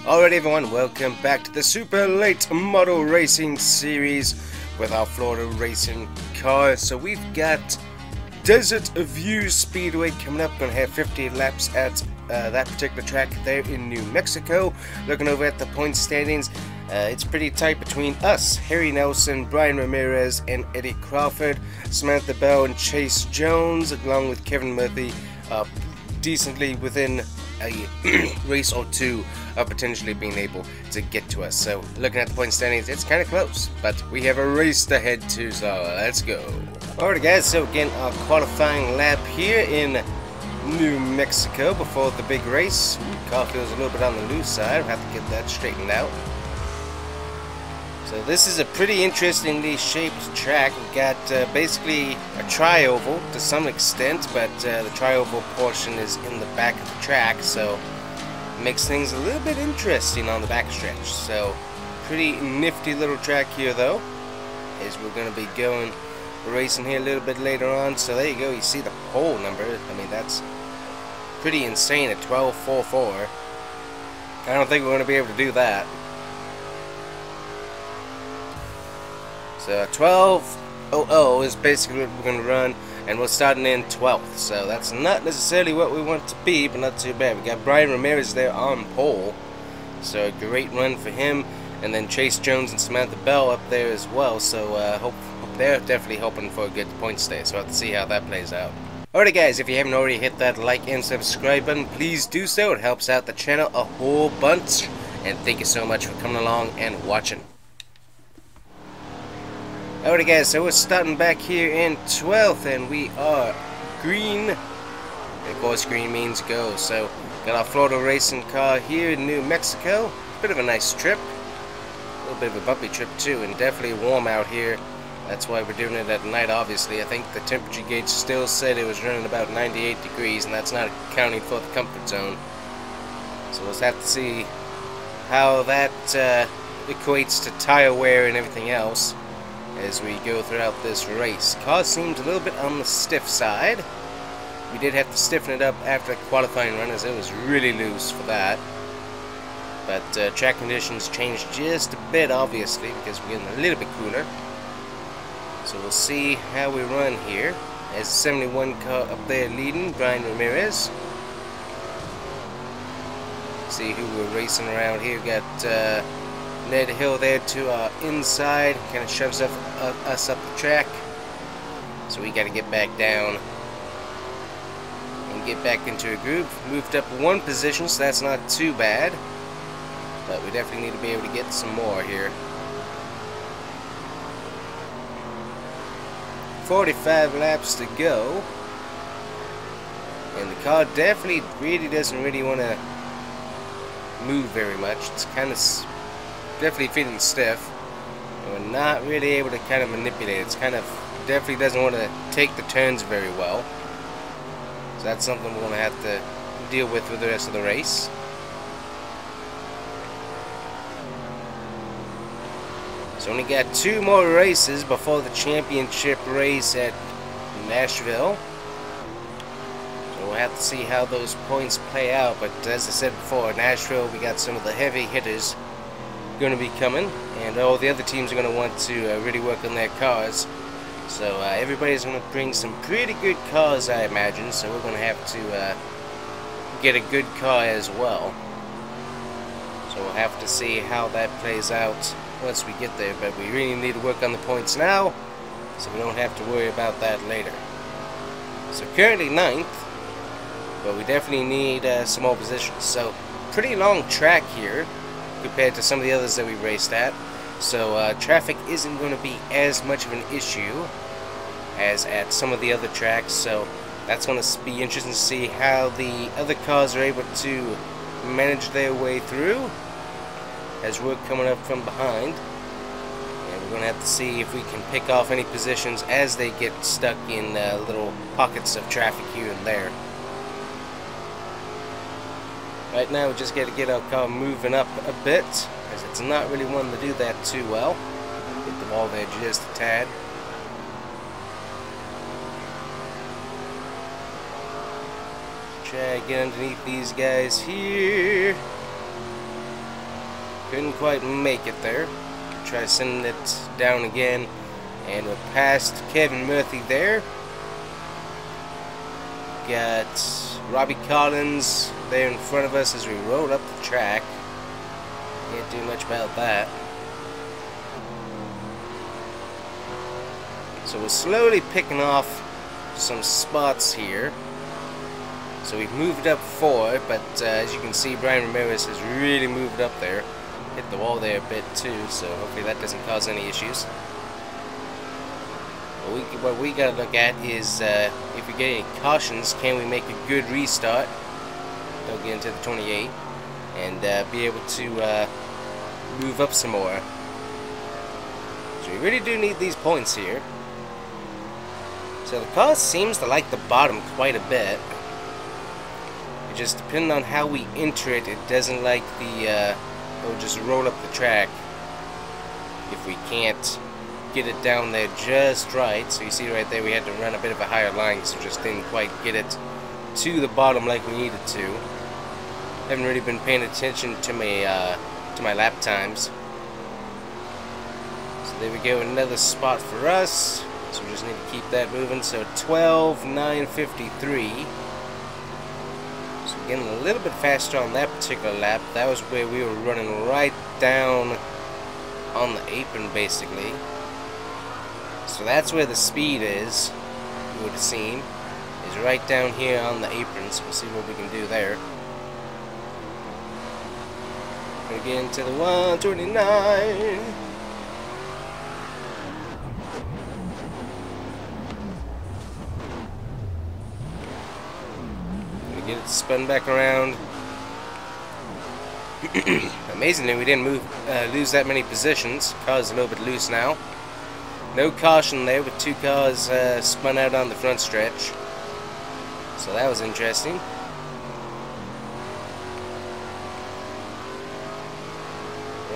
Alright everyone, welcome back to the Super Late Model Racing Series with our Florida racing car. So we've got Desert View Speedway coming up. Going to have 50 laps at that particular track there in New Mexico. Looking over at the point standings, it's pretty tight between us, Harry Nelson, Brian Ramirez, and Eddie Crawford. Samantha Bell and Chase Jones, along with Kevin Murphy, decently within a race or two of potentially being able to get to us. So looking at the point standings, it's kind of close, but we have a race to head to, so let's go. Alright guys, so again, our qualifying lap here in New Mexico before the big race. Car feels a little bit on the loose side. We'll have to get that straightened out. So this is a pretty interestingly shaped track. We've got basically a tri-oval to some extent, but the tri-oval portion is in the back of the track, so it makes things a little bit interesting on the backstretch. So pretty nifty little track here though, as we're going to be going racing here a little bit later on. So there you go, you see the pole number. I mean, that's pretty insane at 12.44. I don't think we're going to be able to do that. So 12.00 is basically what we're going to run, and we're starting in 12th. So that's not necessarily what we want to be, but not too bad. We got Brian Ramirez there on pole, so a great run for him. And then Chase Jones and Samantha Bell up there as well. So they're definitely hoping for a good point stay. So we'll have to see how that plays out. Alright guys, if you haven't already hit that like and subscribe button, please do so. It helps out the channel a whole bunch. And thank you so much for coming along and watching. Alright guys, so we're starting back here in 12th, and we are green. Of course, green means go. So got our Florida racing car here in New Mexico. Bit of a nice trip. A little bit of a bumpy trip too, and definitely warm out here. That's why we're doing it at night, obviously. I think the temperature gauge still said it was running about 98 degrees, and that's not accounting for the comfort zone. So we'll have to see how that equates to tire wear and everything else as we go throughout this race. Car seems a little bit on the stiff side. We did have to stiffen it up after the qualifying run, as it was really loose for that. But track conditions changed just a bit, obviously, because we're getting a little bit cooler. So we'll see how we run here. As the 71 car up there leading, Brian Ramirez. See who we're racing around here. Got Ned Hill there to our inside, kind of shoves us up the track. So we got to get back down and get back into a groove. Moved up one position, so that's not too bad. But we definitely need to be able to get some more here. 45 laps to go. And the car definitely doesn't want to move very much. It's kind of definitely feeling stiff, and we're not really able to kind of manipulate it. It's kind of definitely doesn't want to take the turns very well, so that's something we're going to have to deal with the rest of the race. So only got 2 more races before the championship race at Nashville, so we'll have to see how those points play out. But as I said before, Nashville, we got some of the heavy hitters going to be coming, and all the other teams are going to want to really work on their cars. So everybody's going to bring some pretty good cars, I imagine, so we're going to have to get a good car as well. So we'll have to see how that plays out once we get there, but we really need to work on the points now, so we don't have to worry about that later. So currently 9th, but we definitely need some more positions. So pretty long track here compared to some of the others that we raced at, so traffic isn't going to be as much of an issue as at some of the other tracks. So that's going to be interesting to see how the other cars are able to manage their way through, as we're coming up from behind, and we're going to have to see if we can pick off any positions as they get stuck in little pockets of traffic here and there. Right now we just got to get our car moving up a bit, as it's not really wanting to do that too well. Get the ball there just a tad. Try to get underneath these guys here. Couldn't quite make it there. Try sending it down again. And we're past Kevin Murphy there. Got Robbie Collins there in front of us as we roll up the track. Can't do much about that. So we're slowly picking off some spots here. So we've moved up 4, but as you can see, Brian Ramirez has really moved up there. Hit the wall there a bit too, so hopefully that doesn't cause any issues. What we gotta look at is if we get any cautions, can we make a good restart? Don't get into the 28 and be able to move up some more. So we really do need these points here. So the car seems to like the bottom quite a bit. It just depending on how we enter it, it doesn't like the it'll just roll up the track if we can't get it down there just right. So you see right there we had to run a bit of a higher line, so just didn't quite get it to the bottom like we needed to. Haven't really been paying attention to my lap times. So there we go, another spot for us. So we just need to keep that moving. So 12:9:53. So getting a little bit faster on that particular lap. That was where we were running right down on the apron basically. So that's where the speed is, you would have seen, is right down here on the apron. So we'll see what we can do there. Gonna get into the 129. Gonna get it spun back around. Amazingly, we didn't lose that many positions. Car's a little bit loose now. No caution there with 2 cars spun out on the front stretch. So that was interesting.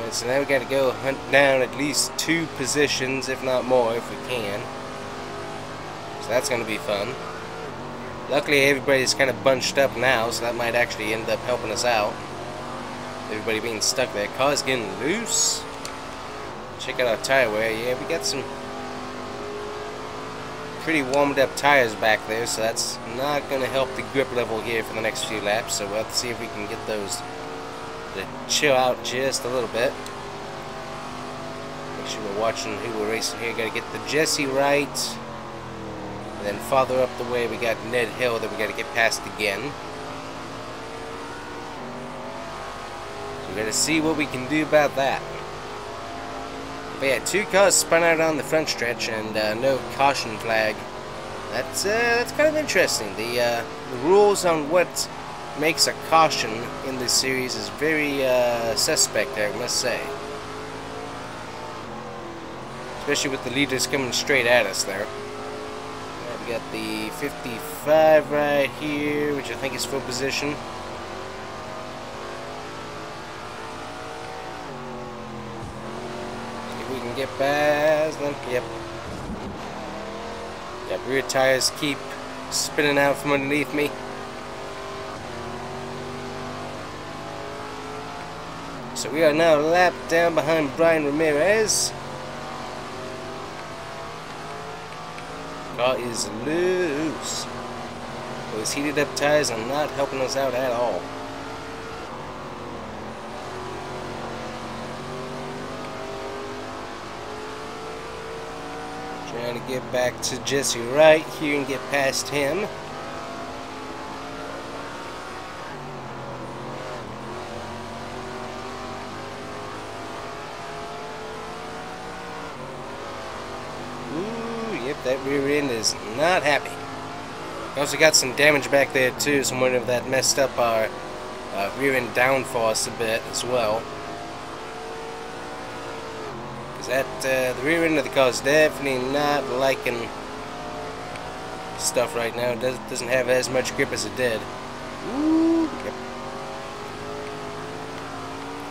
Right, so now we got to go hunt down at least 2 positions, if not more, if we can. So that's going to be fun. Luckily, everybody's kind of bunched up now, so that might actually end up helping us out. Everybody being stuck there. Car's getting loose. Check out our tire wear. Yeah, we got some pretty warmed up tires back there, so that's not going to help the grip level here for the next few laps. So we'll have to see if we can get those to chill out just a little bit. Make sure we're watching who we're racing here. Got to get the Jesse right, and then farther up the way we got Ned Hill that we got to get past again. So we got to see what we can do about that. But yeah, 2 cars spun out on the front stretch and no caution flag. That's kind of interesting. The rules on what makes a caution in this series is very suspect, I must say. Especially with the leaders coming straight at us there. We got the 55 right here, which I think is full position. Get past them. Yep. Got rear tires keep spinning out from underneath me. So we are now lapped down behind Brian Ramirez. Car is loose. Those heated up tires are not helping us out at all. Trying to get back to Jesse right here and get past him. Ooh, yep, that rear end is not happy. Also got some damage back there too, so I'm wondering if that messed up our rear end downforce a bit as well. That the rear end of the car is definitely not liking stuff right now. It doesn't have as much grip as it did. Ooh, yep.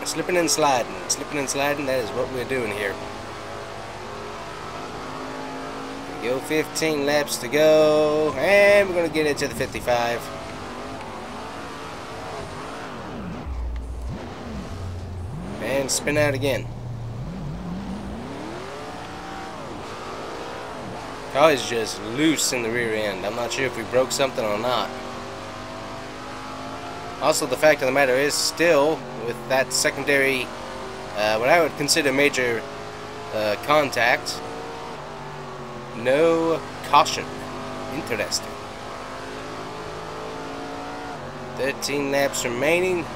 Slipping and sliding. Slipping and sliding, that is what we're doing here. We go 15 laps to go, and we're going to get it to the 55. and spin out again. Car is just loose in the rear end. I'm not sure if we broke something or not. Also, the fact of the matter is, still, with that secondary, what I would consider major contact, no caution. Interesting. 13 laps remaining.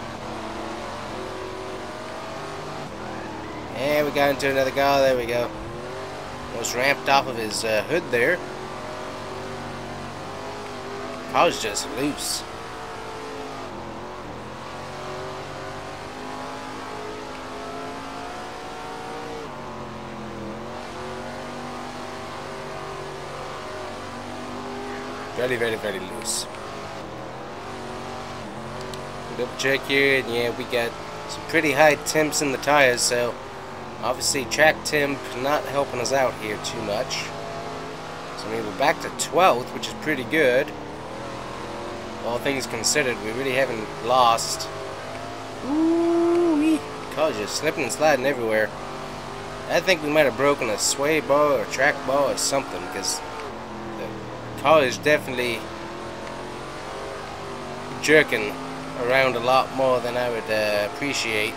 And we got into another car. There we go. Was ramped off of his hood there. Car's just loose. Very, very, very loose. Double check here, and yeah, we got some pretty high temps in the tires, so obviously track temp not helping us out here too much. So I mean, we're back to 12th, which is pretty good. All things considered, we really haven't lost. Ooh-wee. Car's just slipping and sliding everywhere. I think we might have broken a sway bar or track bar or something, because the car is definitely jerking around a lot more than I would appreciate.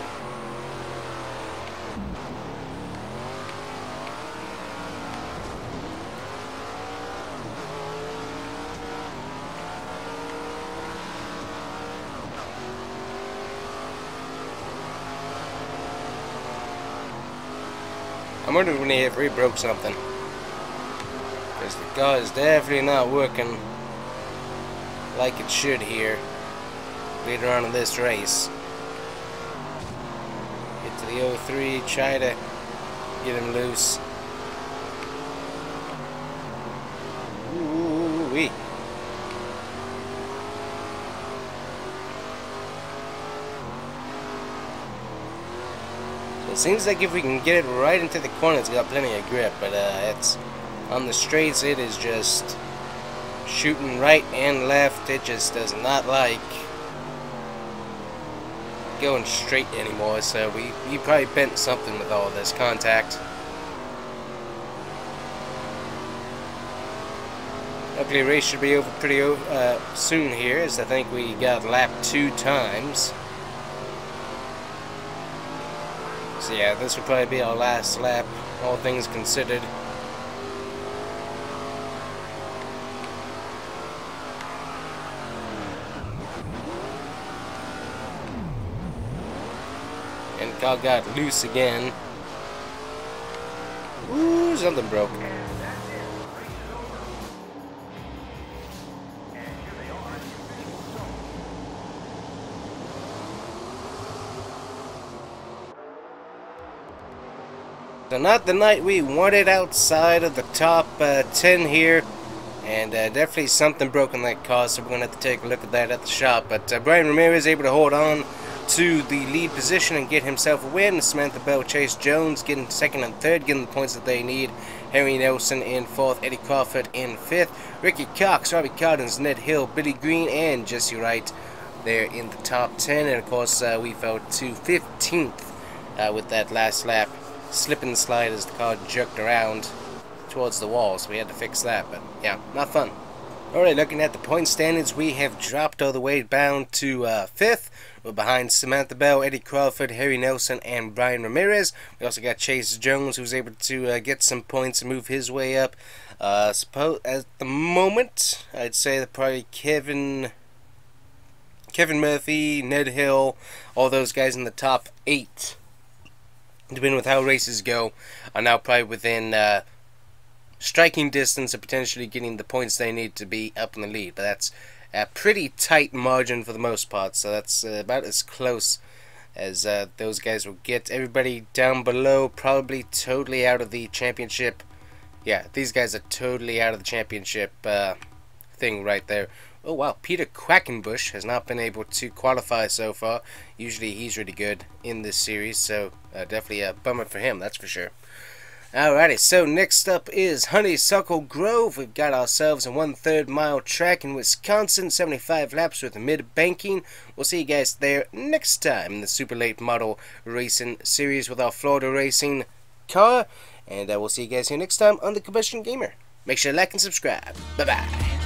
I'm wondering if we broke something, because the car is definitely not working like it should here later on in this race. Get to the 03, try to get him loose. Ooh-wee. So it seems like if we can get it right into the corner, it's got plenty of grip, but it's on the straights, it is just shooting right and left. It just does not like going straight anymore, so we probably bent something with all this contact. Luckily, race should be over pretty soon here, as I think we got lapped 2 times. So yeah, this will probably be our last lap, all things considered. And car got loose again. Ooh, something broke. So not the night we wanted outside of the top 10 here. And definitely something broke in that car, so we're going to have to take a look at that at the shop. But Brian Ramirez able to hold on to the lead position and get himself a win. Samantha Bell, Chase Jones getting second and third, getting the points that they need. Harry Nelson in fourth, Eddie Crawford in fifth, Ricky Cox, Robbie Cardins, Ned Hill, Billy Green, and Jesse Wright there in the top 10. And of course, we fell to 15th with that last lap. Slip and slide as the car jerked around towards the wall, so we had to fix that. But yeah, not fun. Alright, looking at the point standings, we have dropped all the way down to 5th. We're behind Samantha Bell, Eddie Crawford, Harry Nelson, and Brian Ramirez. We also got Chase Jones, who's able to get some points and move his way up. Suppose at the moment, I'd say that probably Kevin Murphy, Ned Hill, all those guys in the top 8, depending with how races go, are now probably within striking distance of potentially getting the points they need to be up in the lead. But that's a pretty tight margin for the most part, so that's about as close as those guys will get. Everybody down below probably totally out of the championship. Yeah, these guys are totally out of the championship thing right there. Oh wow, Peter Quackenbush has not been able to qualify so far. Usually he's really good in this series, so definitely a bummer for him, that's for sure. Alrighty, so next up is Honeysuckle Grove. We've got ourselves a 1/3 mile track in Wisconsin, 75 laps with mid-banking. We'll see you guys there next time in the Super Late Model Racing Series with our Florida Racing car. And we'll see you guys here next time on the Combustion Gamer. Make sure to like and subscribe. Bye-bye.